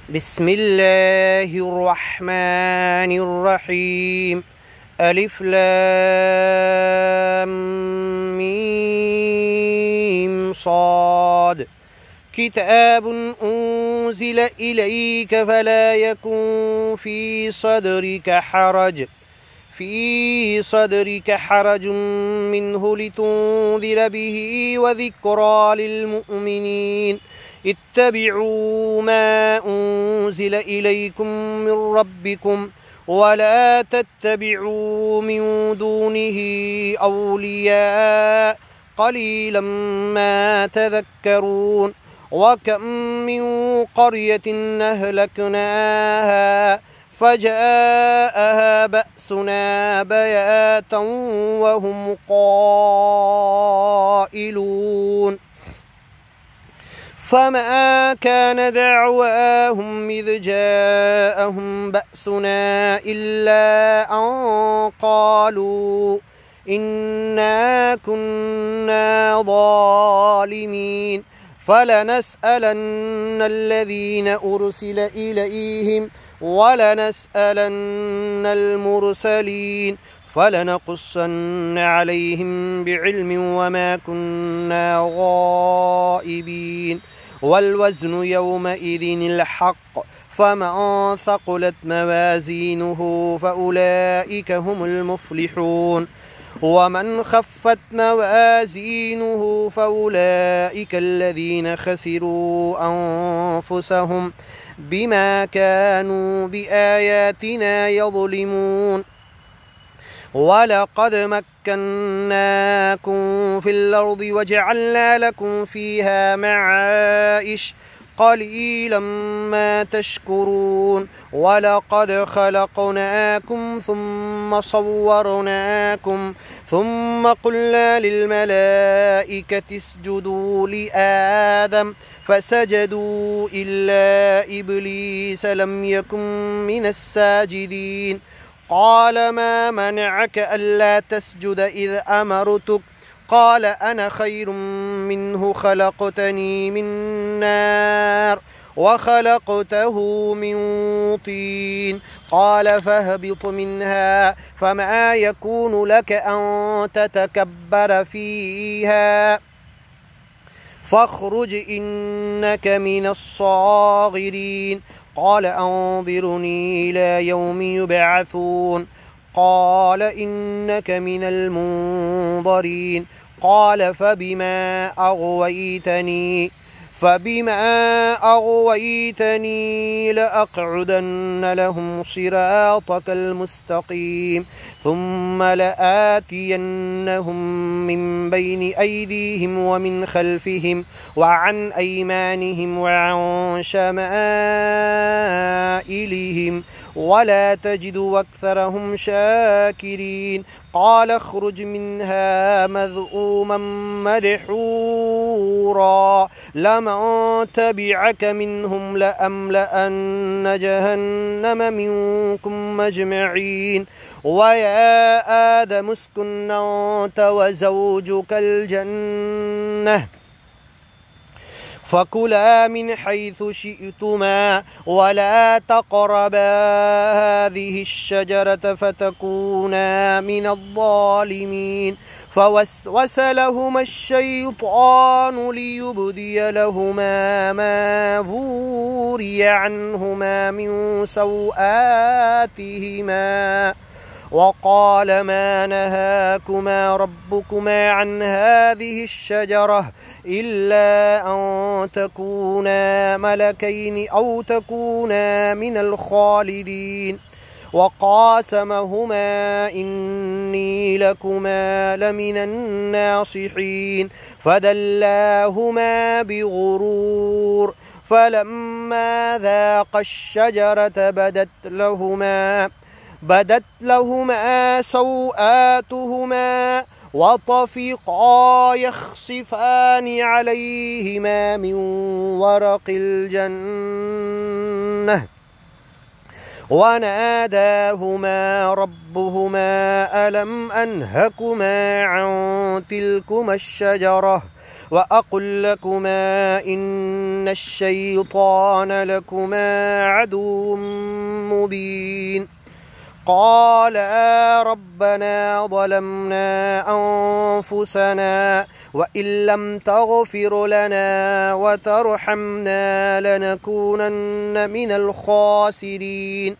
بسم الله الرحمن الرحيم. ألف لام ميم صاد. كتاب أنزل إليك فلا يكن في صدرك حرج منه لتنذر به وذكرى للمؤمنين. اتبعوا ما أنزل إليكم من ربكم ولا تتبعوا من دونه أولياء قليلا ما تذكرون. وكم من قرية أهلكناها فجاءها بأسنا بياتا وهم قائلون. فما كان دعواهم إذ جاءهم بأسنا إلا أن قالوا إنا كنا ظالمين. فلنسألن الذين أرسل إليهم ولنسألن المرسلين فلنقصن عليهم بعلم وما كنا غائبين. والوزن يومئذ الحق فمن ثقلت موازينه فأولئك هم المفلحون. ومن خفت موازينه فأولئك الذين خسروا أنفسهم بما كانوا بآياتنا يظلمون. ولقد مكناكم في الأرض وجعلنا لكم فيها معايش قليلا ما تشكرون. ولقد خلقناكم ثم صورناكم ثم قلنا للملائكة اسجدوا لآدم فسجدوا إلا إبليس لم يكن من الساجدين. قال ما منعك ألا تسجد إذ أمرتك؟ قال أنا خير منه خلقتني من نار وخلقته من طين. قال فاهبط منها فما يكون لك أن تتكبر فيها فاخرج إنك من الصاغرين. قال أنظرني إلى يوم يبعثون. قال إنك من المنظرين. قال فبما أغويتني لأقعدن لهم صراطك المستقيم ثم لآتينهم من بين أيديهم ومن خلفهم وعن أيمانهم وعن شمائلهم ولا تجد أكثرهم شاكرين. قال اخرج منها مذءوما مدحورا لمن تبعك منهم لأملأن جهنم منكم أجمعين. ويا آدم اسكن أنت وزوجك الجنة فكلا من حيث شئتما ولا تقربا هذه الشجرة فتكونا من الظالمين. فوسوس لهما الشيطان ليبدي لهما ما وري عنهما من سوآتهما وقال ما نهاكما ربكما عن هذه الشجرة إلا أن تكونا ملكين أو تكونا من الخالدين. وقاسمهما إني لكما لمن الناصحين فدلاهما بغرور. فلما ذاقا الشجرة بدت لهما سوآتهما وطفقا يخصفان عليهما من ورق الجنة وناداهما ربهما ألم أنهكما عن تلكما الشجرة وأقل لكما إن الشيطان لكما عدو مبين. قالا ربنا ظلمنا أنفسنا وإن لم تغفر لنا وترحمنا لنكونن من الخاسرين.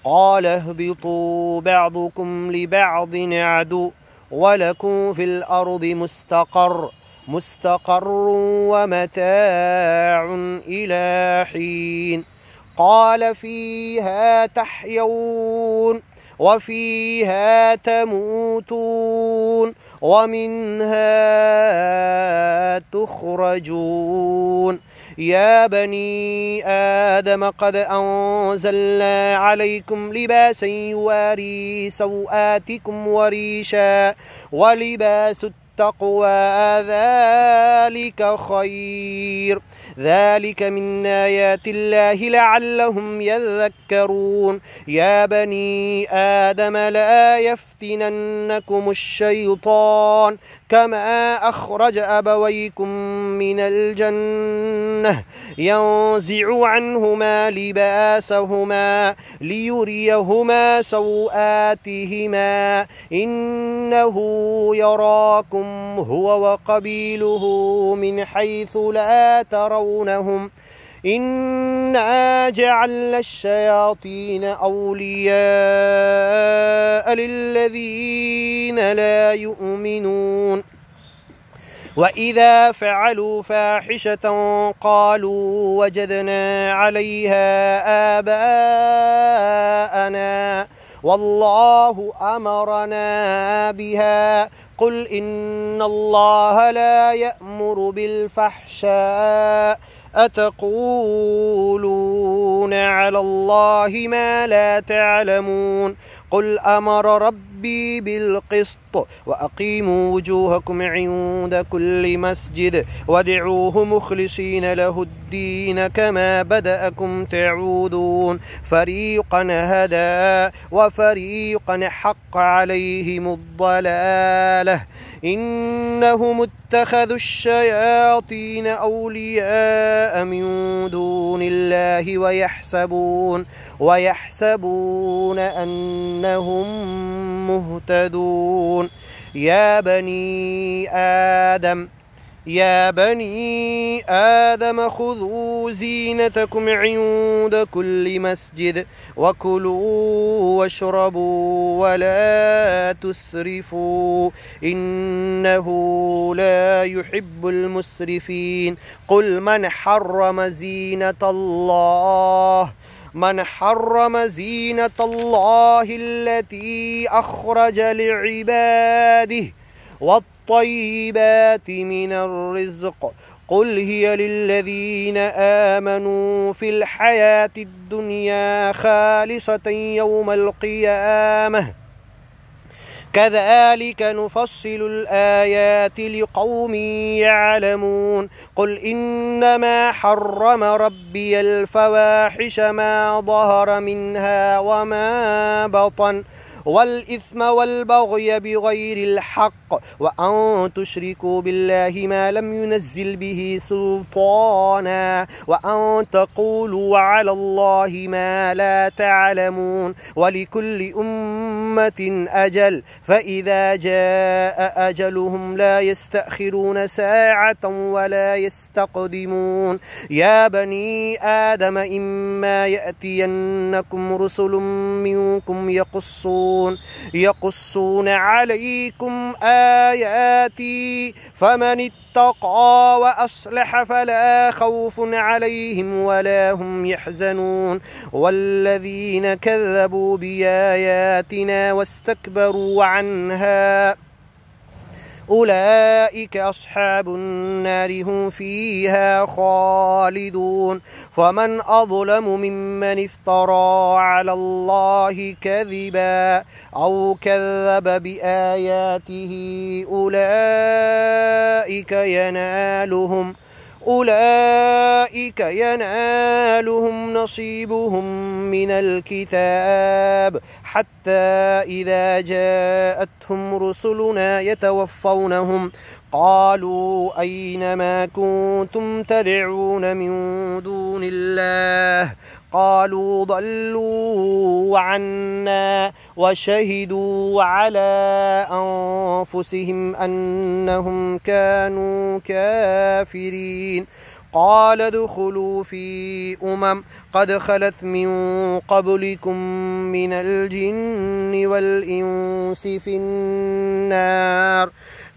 قال اهبطوا بعضكم لبعض عدو ولكم في الأرض مستقر ومتاع إلى حين. قال فيها تحيون وفيها تموتون ومنها تخرجون. يا بني آدم قد أنزلنا عليكم لباسا يواري سوآتكم وريشا ولباس التقوى ذلك خير. ذلك من آيات الله لعلهم يذكرون. يا بني آدم لا يفتننكم الشيطان كما أخرج أبويكم من الجنة ينزع عنهما لباسهما ليريهما سوآتهما إنه يراكم هو وقبيله من حيث لا ترونهم إنا جعلنا الشياطين أولياء للذين لا يؤمنون. وإذا فعلوا فاحشة قالوا وجدنا عليها آباءنا والله أمرنا بها. قل إن الله لا يأمر بالفحشاء أتقولون على الله ما لا تعلمون. قل أمر ربي بالقسط وأقيموا وجوهكم عند كل مسجد وادعوه مخلصين له الدين كما بدأكم تعودون. فريقا هدى وفريقا حق عليهم الضلالة إنهم اتخذوا الشياطين أولياء من دون الله ويحسبون أنهم مهتدون. يا بني آدم خذوا زينتكم عند كل مسجد وكلوا واشربوا ولا تسرفوا إنه لا يحب المسرفين. قل من حرم زينة الله التي أخرج لعباده والطيبات من الرزق قل هي للذين آمنوا في الحياة الدنيا خالصة يوم القيامة كذلك نفصل الآيات لقوم يعلمون. قل إنما حرم ربي الفواحش ما ظهر منها وما بطن والإثم والبغي بغير الحق وأن تشركوا بالله ما لم ينزل به سلطانا وأن تقولوا على الله ما لا تعلمون. ولكل أمة أجل فإذا جاء أجلهم لا يستأخرون ساعة ولا يستقدمون. يا بني آدم إما يأتينكم رسل منكم يقصون عليكم آياتي فمن اتقى وأصلح فلا خوف عليهم ولا هم يحزنون. والذين كذبوا بآياتنا واستكبروا عنها أولئك أصحاب النار هم فيها خالدون. فمن أظلم ممن افترى على الله كذبا أو كذب بآياته أولئك ينالهم نصيبهم من الكتاب حتى إذا جاءتهم رسلنا يتوفونهم قالوا أينما كنتم تدعون من دون الله قالوا ضلوا عنا وشهدوا على أنفسهم أنهم كانوا كافرين. قال ادخلوا في قد خلت من قبلكم من الجن والإنس في النار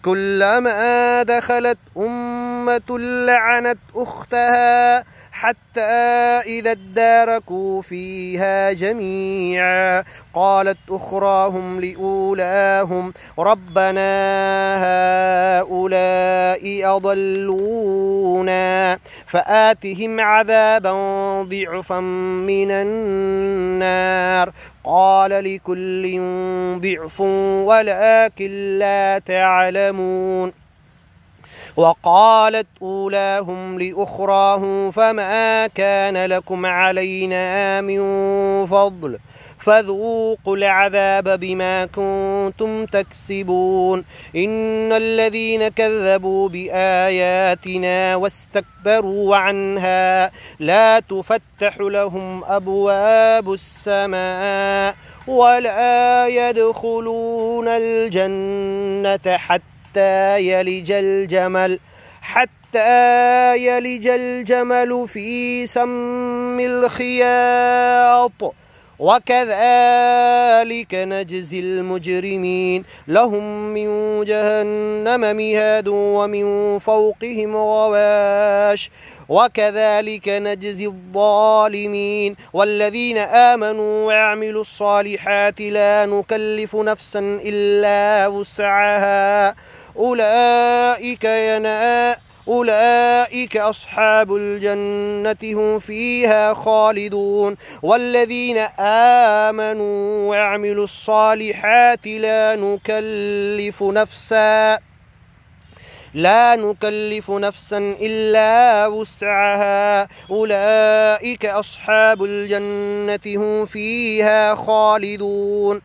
كلما دخلت أمة لعنت أختها حتى إذا اداركوا فيها جميعا قالت أخراهم لأولاهم ربنا هؤلاء أضلونا فآتهم عذابا ضعفا من النار قال لكل ضعف ولكن لا تعلمون. وقالت أولاهم لأخراهم فما كان لكم علينا من فضل فذوقوا العذاب بما كنتم تكسبون. إن الذين كذبوا بآياتنا واستكبروا عنها لا تفتح لهم أبواب السماء ولا يدخلون الجنة حتى يلج الجمل في سم الخياط وكذلك نجزي المجرمين. لهم من جهنم مهاد ومن فوقهم غواش وكذلك نجزي الظالمين. والذين آمنوا ويعملوا الصالحات لا نكلف نفسا إلا وسعها أولئك أصحاب الجنة هم فيها خالدون. والذين آمنوا ويعملوا الصالحات لا نكلف نفسا إلا وسعها أولئك أصحاب الجنة هم فيها خالدون.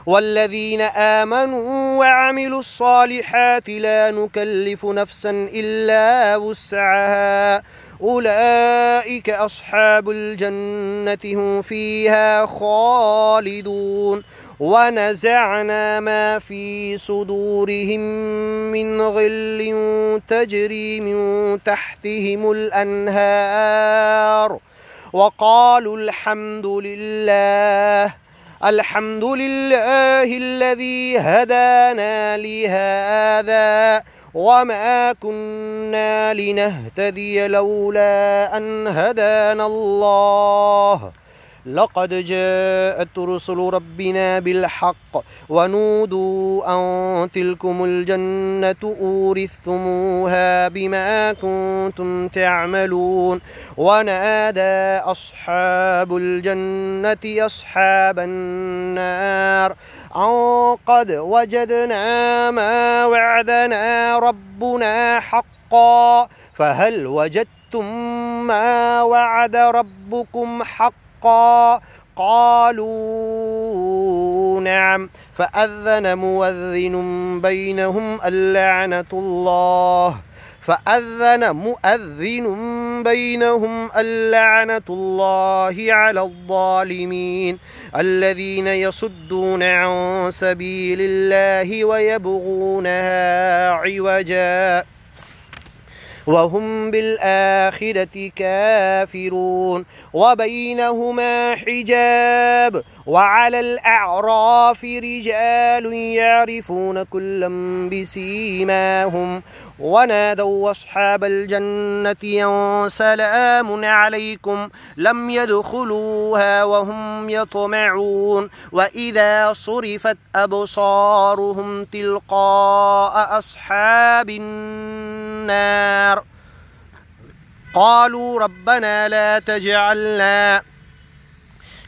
والذين آمنوا وعملوا الصالحات لا نكلف نفسا إلا وسعها أولئك أصحاب الجنة هم فيها خالدون. ونزعنا ما في صدورهم من غل تجري من تحتهم الأنهار وقالوا الحمد لله الذي هدانا لهذا وما كنا لنهتدي لولا أن هدانا الله لقد جاءت رسل ربنا بالحق ونودوا أن تلكم الجنة أورثتموها بما كنتم تعملون. ونادى أصحاب الجنة أصحاب النار أن قد وجدنا ما وعدنا ربنا حقا فهل وجدتم ما وعد ربكم حقا قالوا نعم فأذن مؤذن بينهم اللعنة الله على الظالمين الذين يصدون عن سبيل الله ويبغونها عوجا وهم بالآخرة كافرون. وبينهما حجاب وعلى الأعراف رجال يعرفون كلا بسيماهم ونادوا أصحاب الجنة يا سلام عليكم لم يدخلوها وهم يطمعون. وإذا صرفت أبصارهم تلقاء أصحاب النار قالوا ربنا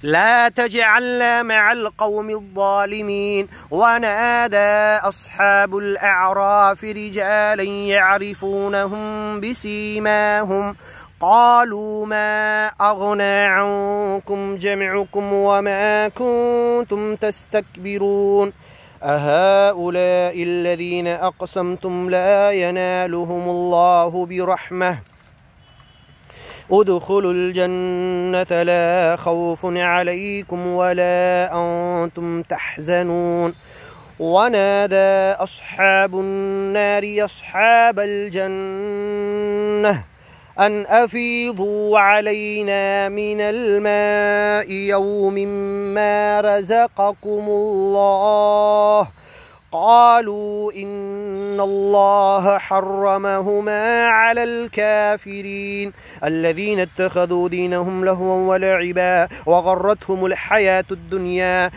لا تجعلنا مع القوم الظالمين. ونادى أصحاب الأعراف رجالا يعرفونهم بسيماهم قالوا ما أغنى عنكم جمعكم وما كنتم تستكبرون أهؤلاء الذين أقسمتم لا ينالهم الله برحمة ادخلوا الجنة لا خوف عليكم ولا أنتم تحزنون ونادى أصحاب النار أصحاب الجنة أن أفيضوا علينا من الماء يوم ما رزقكم الله قالوا إن الله حرمهما على الكافرين الذين اتخذوا دينهم لهوا ولعبا وغرتهم الحياة الدنيا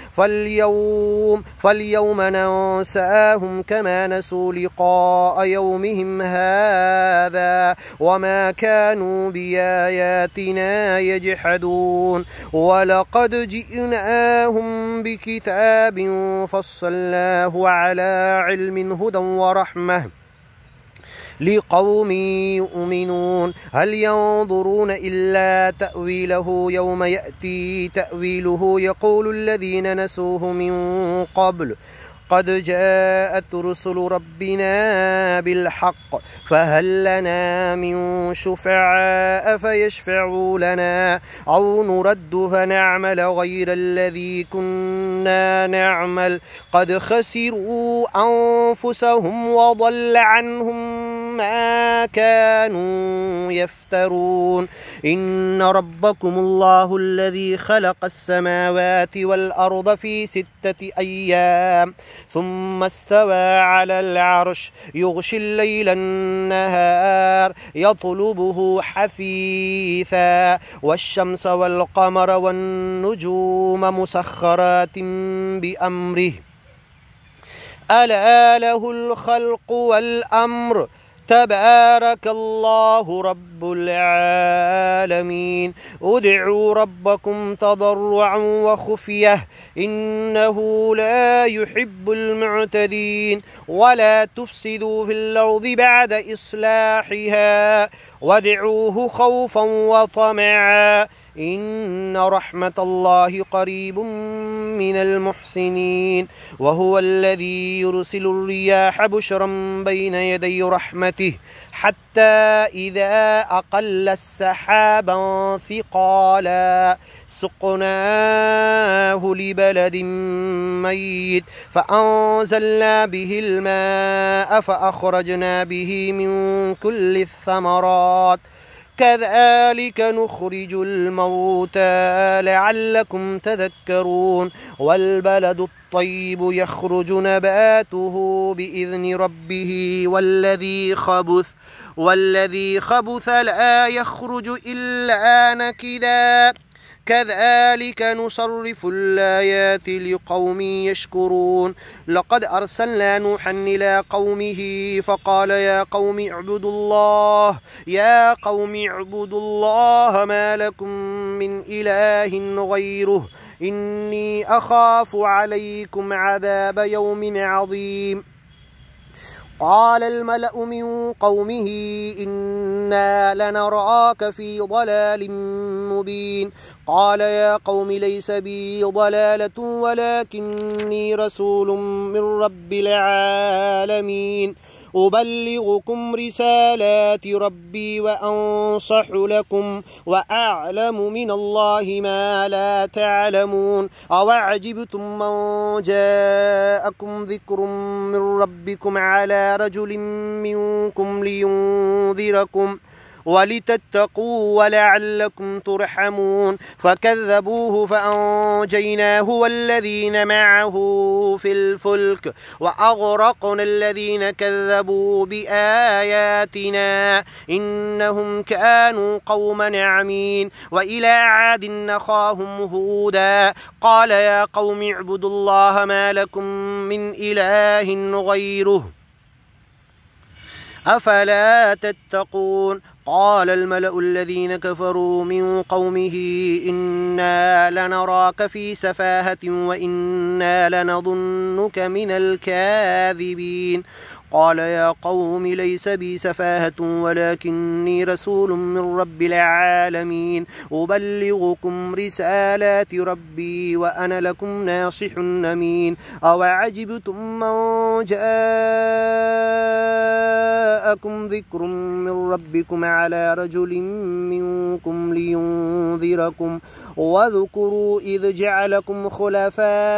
فاليوم ننساهم كما نسوا لقاء يومهم هذا وما كانوا بآياتنا يجحدون ولقد جئناهم بكتاب فصلناه على علم هدى ورحمة لقوم يؤمنون هل ينظرون إلا تأويله يوم يأتي تأويله يقول الذين نسوه من قبل قد جاءت رسل ربنا بالحق فهل لنا من شفعاء فيشفعوا لنا أو نرد فنعمل غير الذي كنا نعمل قد خسروا أنفسهم وضل عنهم ما كانوا يفترون إن ربكم الله الذي خلق السماوات والأرض في 6 أيام ثم استوى على العرش يغشي الليل النهار يطلبه حثيثا والشمس والقمر والنجوم مسخرات بأمره ألا له الخلق والأمر تبارك الله رب العالمين ادعوا ربكم تضرعا وخفية إنه لا يحب المعتدين ولا تفسدوا في الأرض بعد إصلاحها وادعوه خوفا وطمعا إن رحمة الله قريب من المحسنين وهو الذي يرسل الرياح بشرا بين يدي رحمته حتى إذا أقل السحابا ثقالا سقناه لبلد ميت فأنزلنا به الماء فأخرجنا به من كل الثمرات كذلك نخرج الموتى لعلكم تذكرون والبلد الطيب يخرج نباته بإذن ربه والذي خبث لا يخرج إلا نكدا كذلك نصرف الآيات لقوم يشكرون لقد أرسلنا نوحا إلى قومه فقال يا قوم اعبدوا الله ما لكم من إله غيره إني أخاف عليكم عذاب يوم عظيم قال الملأ من قومه إنا لنراك في ضلال مبين قال يا قوم ليس بي ضلالة ولكني رسول من رب العالمين أبلغكم رسالات ربي وأنصح لكم وأعلم من الله ما لا تعلمون أوعجبتم من جاءكم ذكر من ربكم على رجل منكم لينذركم ولتتقوا ولعلكم ترحمون فكذبوه فأنجيناه والذين معه في الفلك وأغرقنا الذين كذبوا بآياتنا إنهم كانوا قوما عمين وإلى عاد أخاهم هودا قال يا قوم اعبدوا الله ما لكم من إله غيره أفلا تتقون قال الملأ الذين كفروا من قومه إنا لنراك في سفاهة وإنا لنظنك من الكاذبين قال يا قوم ليس بي سفاهة ولكني رسول من رب العالمين أبلغكم رسالات ربي وأنا لكم ناصح أمين أوعجبتم من جاءكم ذكر من ربكم على رجل منكم لينذركم واذكروا إذ جعلكم خلفاء